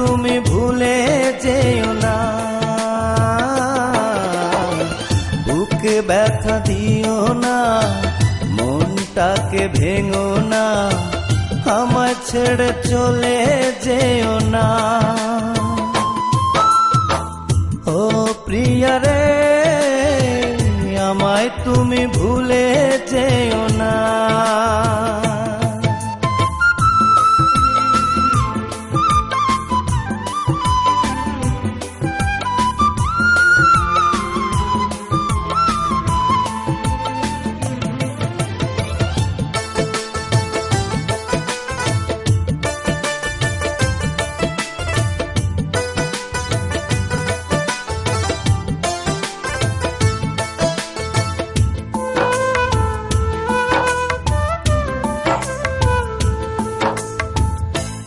তুমি ভুলে যেও না, বুকে ব্যথা দিও না, মনটাকে ভেঙো না, আমায় ছেড়ে চলে যেও না। ও প্রিয়া রে, আমায় তুমি ভুলে যেও না।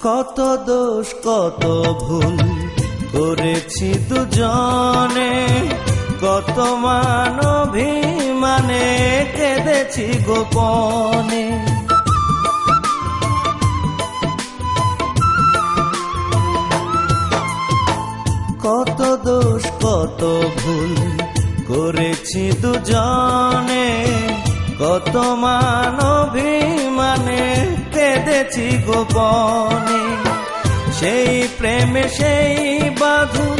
কত দোষ কত ভুল করেছি দুজনে, কত মান অভিমানে কেঁদেছি গোপনে। কত দোষ কত ভুল করেছি দুজনে, কত মান অভিমানে কেঁদেছি গোপনে। সেই প্রেমে সেই বাঁধন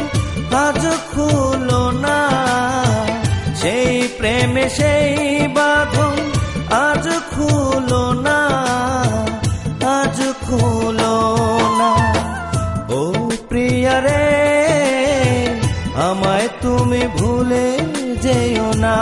আজ খুলো না, সেই প্রেমে সেই বাঁধন আজ খুলো না, আজ খুলো না। ও প্রিয়া রে, আমায় তুমি ভুলে যেও না।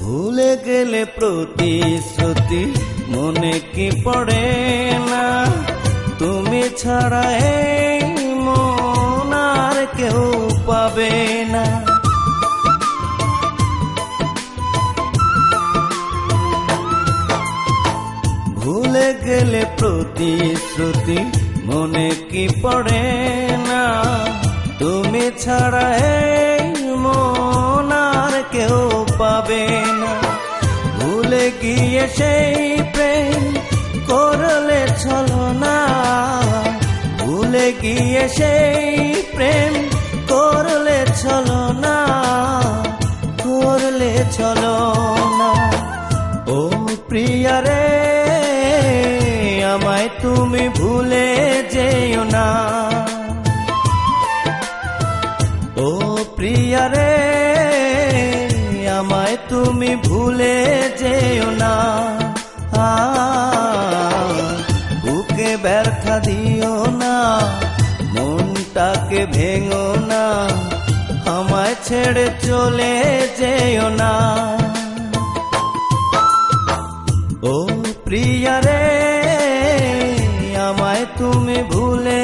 ভুলে গেলে প্রতিশ্রুতি মনে কি পড়ে না, তুমি ছাড়া এই মন আর কেউ পাবে না। ভুলে গেলে প্রতিশ্রুতি মনে কি পড়ে না, তুমি ছাড়া এই মন আর কেউ পাবে না। ভুলে গিয়ে সেই প্রেম করলে ছলনা, ভুলে গিয়ে সেই প্রেম করলে ছলনা, করলে ছলনা। ও প্রিয়া রে, আমায় তুমি ভুলে যেও না। ও প্রিয়া রে, আমায় তুমি ভুলে যেও না। বুকে ব্যথা দিও না, মনটাকে ভেঙো না, আমায় ছেড়ে চলে যেও না। ও প্রিয়া রে, আমায় তুমি ভুলে